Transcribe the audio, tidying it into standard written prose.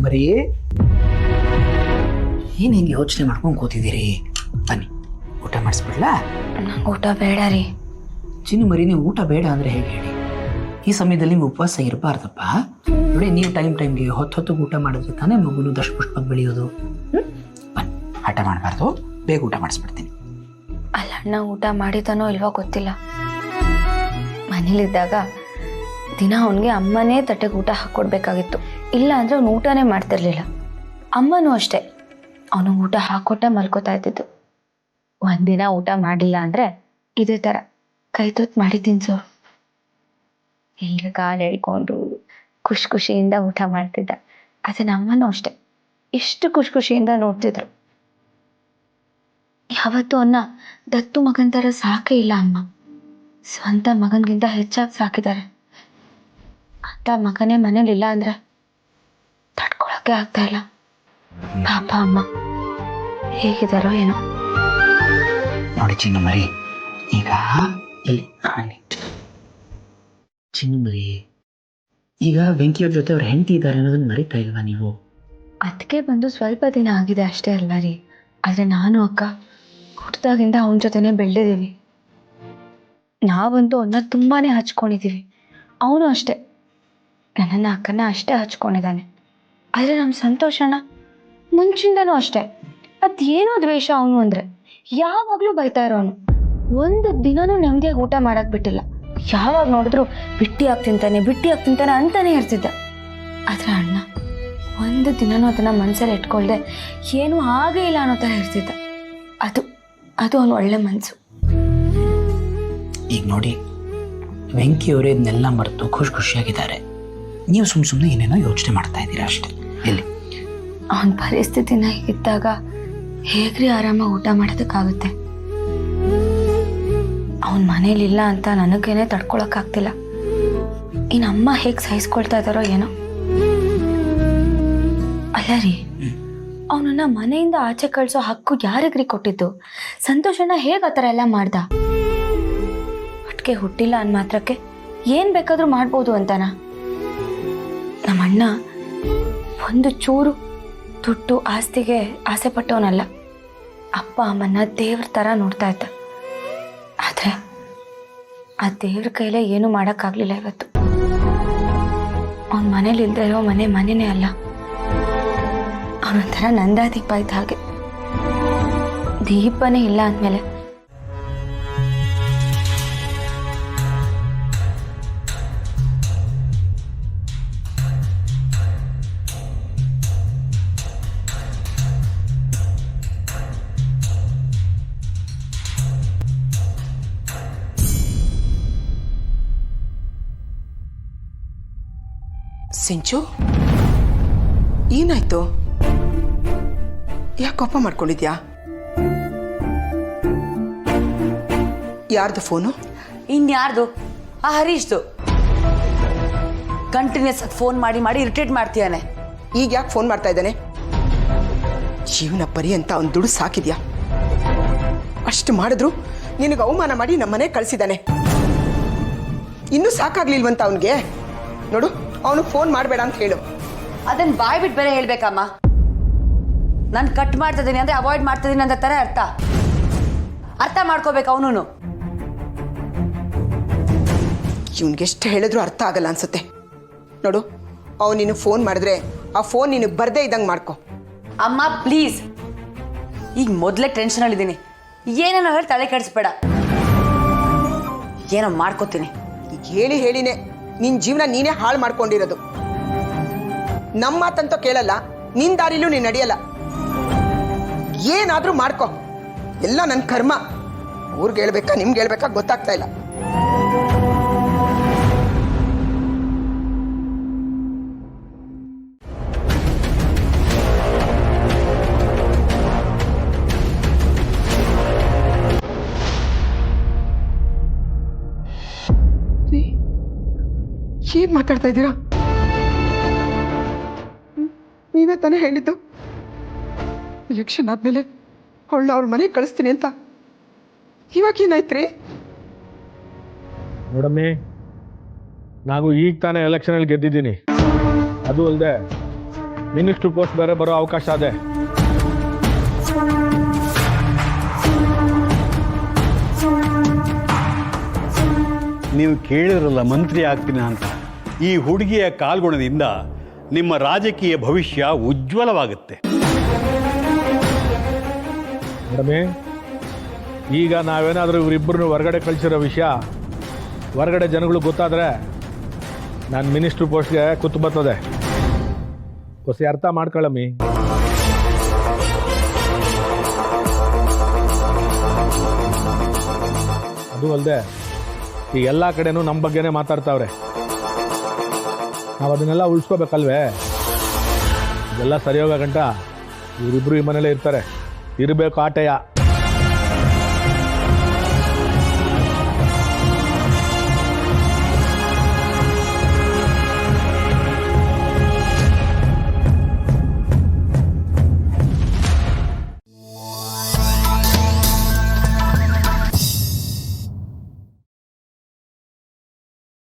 ಮರಿ ಏನು ಹಿಂಗೆ ಯೋಚನೆ ಮಾಡ್ಕೊಂಡು ಕೂತಿದ್ದೀರಿ? ಬನ್ನಿ ಊಟ ಮಾಡಿಸ್ಬಿಡ್ಲಾ? ನಂಗೆ ಊಟ ಬೇಡ ರೀ. ಚಿನ್ನು ಮರಿ, ನೀವು ಊಟ ಬೇಡ ಅಂದರೆ ಹೇಗೆ ಹೇಳಿ? ಈ ಸಮಯದಲ್ಲಿ ನೀವು ಉಪವಾಸ ಇರಬಾರ್ದಪ್ಪ. ನೋಡಿ, ನೀವು ಟೈಮ್ಗೆ ಹೊತ್ತು ಊಟ ಮಾಡಿದ್ರೆ ತಾನೇ ಮಗುನು ದಶಪುಷ್ಪಕ್ಕೆ ಬೆಳೆಯೋದು. ಬನ್ನಿ, ಹಠ ಮಾಡಬಾರ್ದು, ಬೇಗ ಊಟ ಮಾಡಿಸ್ಬಿಡ್ತೀನಿ. ಅಲ್ಲ, ಅಣ್ಣ ಊಟ ಮಾಡಿದಾನೋ ಇಲ್ವೋ ಗೊತ್ತಿಲ್ಲ. ಮನೇಲಿದ್ದಾಗ ದಿನ ಅವನಿಗೆ ಅಮ್ಮನೇ ತಟ್ಟೆಗೆ ಊಟ ಹಾಕ್ಕೊಡ್ಬೇಕಾಗಿತ್ತು. ಇಲ್ಲ ಅಂದರೆ ಅವ್ನು ಊಟನೇ ಮಾಡ್ತಿರ್ಲಿಲ್ಲ. ಅಮ್ಮನೂ ಅಷ್ಟೇ, ಅವನು ಊಟ ಹಾಕ್ಕೊಟ್ಟೆ ಮಲ್ಕೋತಾ ಇದ್ದಿದ್ದು. ಒಂದಿನ ಊಟ ಮಾಡಿಲ್ಲ ಅಂದರೆ ಇದೇ ಥರ ಕೈ ತುತ್ತು ಮಾಡಿದ್ದೀನಿ ಸರ್. ಎಲ್ಲರ ಕಾಲು ಹೇಳ್ಕೊಂಡು ಖುಷಿಯಿಂದ ಊಟ ಮಾಡ್ತಿದ್ದ. ಅದನ್ನ ಅಮ್ಮನೂ ಅಷ್ಟೆ, ಎಷ್ಟು ಖುಷಿಯಿಂದ ನೋಡ್ತಿದ್ರು. ಯಾವತ್ತೂ ಅವನ್ನ ದತ್ತು ಮಗನ ಥರ ಸಾಕೇ ಇಲ್ಲ ಅಮ್ಮ. ಸ್ವಂತ ಮಗನಿಗಿಂತ ಹೆಚ್ಚಾಗಿ ಸಾಕಿದ್ದಾರೆ. ಅಂತ ಮಗನೇ ಮನೇಲಿಲ್ಲ ಅಂದರೆ ತಡ್ಕೊಳಕ್ಕೆ ಆಗ್ತಾ ಇಲ್ಲ. ಪಾಪ ಅಮ್ಮ ಹೇಗಿದ್ದಾರೋ ಏನೋ. ನೋಡಿ ಚಿನ್ನು ಮರಿ, ಈಗ ಇಲ್ಲಿ ಚಿನ್ನು ಮರಿ, ಈಗ ವೆಂಕಿಯವ್ರ ಜೊತೆ ಅವ್ರ ಹೆಂಡತಿ ಇದ್ದಾರೆ ಅನ್ನೋದನ್ನ ಮರಿತಾ ಇಲ್ವಾ ನೀವು? ಅದಕ್ಕೆ ಬಂದು ಸ್ವಲ್ಪ ದಿನ ಆಗಿದೆ ಅಷ್ಟೇ ಅಲ್ಲ ರೀ. ಆದರೆ ನಾನು ಅಕ್ಕ ಹುಟ್ಟಿದಾಗಿಂದ ಅವನ ಜೊತೆನೇ ಬೆಳೆದಿದ್ದೀವಿ. ನಾವಂತೂ ಅವನ್ನ ತುಂಬಾ ಹಚ್ಕೊಂಡಿದ್ದೀವಿ. ಅವನು ಅಷ್ಟೇ, ನನ್ನನ್ನು ಅಕ್ಕನ ಅಷ್ಟೇ ಹಚ್ಕೊಂಡಿದ್ದಾನೆ. ಆದರೆ ನಮ್ಮ ಸಂತೋಷನ ಮುಂಚಿಂದನೂ ಅಷ್ಟೇ. ಅದೇನೋ ದ್ವೇಷ ಅವನು ಅಂದರೆ ಯಾವಾಗಲೂ ಬೈತಾ ಇರೋನು. ಒಂದು ದಿನನೂ ನೆಮ್ಮದಿಯಾಗಿ ಊಟ ಮಾಡಕ್ಕೆ ಬಿಟ್ಟಿಲ್ಲ. ಯಾವಾಗ ನೋಡಿದ್ರು ಬಿಟ್ಟಿಯಾಗಿ ತಿಂತಾನೆ ಅಂತಾನೆ ಇರ್ತಿದ್ದ. ಆದರೆ ಅಣ್ಣ ಒಂದು ದಿನನೂ ಅದನ್ನು ಮನಸ್ಸಲ್ಲಿ ಇಟ್ಕೊಳ್ದೆ ಏನೂ ಹಾಗೇ ಇಲ್ಲ ಅನ್ನೋ ಥರ ಇರ್ತಿದ್ದ. ಅದು ಅವನು ಒಳ್ಳೆ ಮನಸ್ಸು. ಈಗ ನೋಡಿ, ವೆಂಕಿಯವರೇ ಇದನ್ನೆಲ್ಲ ಮರೆತು ಖುಷಿಯಾಗಿದ್ದಾರೆ. ನೀವು ಸುಮ್ಮನೆ ಏನೇನೋ ಯೋಚನೆ ಮಾಡ್ತಾ ಇದ್ದೀರಾ ಅಷ್ಟೇ. ಎಲ್ಲಿ ಅವನ ಪರಿಸ್ಥಿತಿನ ಇದ್ದಾಗ ಹೇಗ್ರಿ ಆರಾಮಾಗಿ ಊಟ ಮಾಡೋದಕ್ಕಾಗುತ್ತೆ? ಅವನ ಮನೇಲಿಲ್ಲ ಅಂತ ನನಗೇನೆ ತಡ್ಕೊಳಕ್ಕಾಗ್ತಿಲ್ಲ. ಇನ್ನು ಅಮ್ಮ ಹೇಗೆ ಸಹಿಸ್ಕೊಳ್ತಾ ಇದ್ದಾರೋ ಏನೋ. ಅಲ್ಲ ರೀ, ಅವನನ್ನ ಮನೆಯಿಂದ ಆಚೆ ಕಳಿಸೋ ಹಕ್ಕು ಯಾರಿಗ್ರಿ ಕೊಟ್ಟಿದ್ದು? ಸಂತೋಷನ ಹೇಗೆ ಆ ಥರ ಎಲ್ಲ ಮಾಡ್ದ? ಒಟ್ಟಿಗೆ ಹುಟ್ಟಿಲ್ಲ ಅಂದ ಮಾತ್ರಕ್ಕೆ ಏನು ಬೇಕಾದರೂ ಮಾಡ್ಬೋದು ಅಂತಾನ? ನಮ್ಮಣ್ಣ ಒಂದು ಚೂರು ದುಡ್ಡು ಆಸ್ತಿಗೆ ಆಸೆ ಪಟ್ಟವನಲ್ಲ. ಅಪ್ಪ ಅಮ್ಮನ್ನ ದೇವ್ರ ಥರ ನೋಡ್ತಾ ಇದ್ದ. ಆದರೆ ಆ ದೇವ್ರ ಕೈಲೇ ಏನೂ ಮಾಡೋಕ್ಕಾಗಲಿಲ್ಲ ಇವತ್ತು. ಅವನ ಮನೇಲಿ ಇಲ್ಲದೆ ಇರೋ ಮನೆನೇ ಅಲ್ಲ. ಅವನೊಂಥರ ನಂದಾ ದೀಪ ಇದ್ದ ಹಾಗೆ. ದೀಪನೇ ಇಲ್ಲ ಅಂದಮೇಲೆ ಸಿಂಚು, ಏನಾಯ್ತು? ಯಾಕೆ ಕೋಪ ಮಾಡ್ಕೊಂಡಿದ್ಯಾ? ಯಾರ್ದು ಫೋನು? ಇನ್ಯಾರ್ದು? ಆ ಹರೀಶ್ದು. ಕಂಟಿನ್ಯೂಸ್ ಆಗಿ ಫೋನ್ ಮಾಡಿ ಇರಿಟೇಟ್ ಮಾಡ್ತೀಯಾನೆ. ಈಗ ಯಾಕೆ ಫೋನ್ ಮಾಡ್ತಾ ಇದ್ದಾನೆ? ಜೀವನ ಪರ್ಯಂತ ಅವನು ದುಡ್ಡು ಸಾಕಿದ್ಯಾ? ಅಷ್ಟು ಮಾಡಿದ್ರು ನಿನಗೆ ಅವಮಾನ ಮಾಡಿ ನಮ್ಮ ಮನೆಗೆ ಕಳಿಸಿದ್ದಾನೆ. ಇನ್ನೂ ಸಾಕಾಗ್ಲಿಲ್ವಂತ ಅವನಿಗೆ? ನೋಡು, ಅವನು ಫೋನ್ ಮಾಡಬೇಡ ಅಂತ ಹೇಳು. ಅದನ್ನ ಬಾಯ್ ಬಿಟ್ಟು ಬೇರೆ ಹೇಳ್ಬೇಕಮ್ಮ. ನಾನು ಕಟ್ ಮಾಡ್ತಿದ್ದೀನಿ ಅಂದ್ರೆ ಅವಾಯ್ಡ್ ಮಾಡ್ತಿದ್ದೀನಿ ಅಂತ ತರ ಅರ್ಥ ಮಾಡ್ಕೋಬೇಕು ಅವನು. ಇವನ್ಗೆ ಎಷ್ಟು ಹೇಳಿದ್ರು ಅರ್ಥ ಆಗಲ್ಲ ಅನ್ಸುತ್ತೆ. ನೋಡು, ಅವನು ನೀನು ಫೋನ್ ಮಾಡಿದ್ರೆ ಆ ಫೋನ್ ನಿನಗೆ ಬರ್ದೇ ಇದ್ದಂಗೆ ಮಾಡ್ಕೊ. ಅಮ್ಮ ಪ್ಲೀಸ್, ಈಗ ಮೊದಲೇ ಟೆನ್ಷನಲ್ಲಿದ್ದೀನಿ. ಏನೇನೋ ಹೇಳಿ ತಲೆ ಕೆಡಿಸ್ಬೇಡ. ಏನೋ ಮಾಡ್ಕೋತೀನಿ. ಈಗ ಹೇಳಿನೇ ನಿನ್ನ ಜೀವನ ನೀನೇ ಹಾಳು ಮಾಡ್ಕೊಂಡಿರೋದು. ನಮ್ಮ ಮಾತಂತೂ ಕೇಳಲ್ಲ, ನಿನ್ನ ದಾರಿಲೂ ನೀನು ನಡೆಯಲ್ಲ. ಏನಾದರೂ ಮಾಡ್ಕೊ, ಎಲ್ಲ ನನ್ನ ಕರ್ಮ. ಊರಿಗೆ ಹೇಳ್ಬೇಕಾ ನಿಮ್ಗೆ ಹೇಳ್ಬೇಕಾ ಗೊತ್ತಾಗ್ತಾ ಇಲ್ಲ. ಏನ್ ಮಾತಾಡ್ತಾ ಇದ್ದೀರಾ? ನೀವೇ ತಾನೇ ಹೇಳಿದ್ದು ಎಲೆಕ್ಷನ್ ಆದ್ಮೇಲೆ ಅವಳ ಮನೆಗೆ ಕಳಿಸ್ತೀನಿ ಅಂತ. ಇವಾಗ ಏನಾಯ್ತ್ರಿ? ನೋಡಮ್ಮಿ, ನಾವು ಈಗ ತಾನೇ ಎಲೆಕ್ಷನಲ್ಲಿ ಗೆದ್ದಿದ್ದೀನಿ. ಅದು ಅಲ್ಲದೆ ಮಿನಿಸ್ಟ್ರ್ ಪೋಸ್ಟ್ ಬೇರೆ ಬರೋ ಅವಕಾಶ ಇದೆ. ನೀವು ಕೇಳಿದ್ರಲ್ಲ ಮಂತ್ರಿ ಆಗ್ತೀನಿ ಅಂತ. ಈ ಹುಡುಗಿಯ ಕಾಲ್ಗುಣದಿಂದ ನಿಮ್ಮ ರಾಜಕೀಯ ಭವಿಷ್ಯ ಉಜ್ವಲವಾಗುತ್ತೆ. ಮೇಡಮೇ, ಈಗ ನಾವೇನಾದರೂ ಇವರಿಬ್ಬರನ್ನು ಹೊರಗಡೆ ಕಳಿಸಿರೋ ವಿಷಯ ಹೊರಗಡೆ ಜನಗಳು ಗೊತ್ತಾದರೆ ನಾನು ಮಿನಿಸ್ಟ್ರ್ ಪೋಸ್ಟ್ಗೆ ಕುತ್ತು ಬರ್ತದೆ. ಹೊಸ ಅರ್ಥ ಮಾಡ್ಕೊಳ್ಳಮ್ಮಿ. ಅದು ಅಲ್ಲದೆ ಈ ಎಲ್ಲ ಕಡೆನೂ ನಮ್ಮ ಬಗ್ಗೆನೇ ಮಾತಾಡ್ತಾವ್ರೆ. ನಾವು ಅದನ್ನೆಲ್ಲ ಉಳಿಸ್ಕೋಬೇಕಲ್ವೇ? ಇದೆಲ್ಲ ಸರಿ ಹೋಗೋ ಗಂಟ ಇವರಿಬ್ಬರು ಈ ಮನೇಲೇ ಇರ್ತಾರೆ. ಇರಬೇಕು ಆಟೆಯ.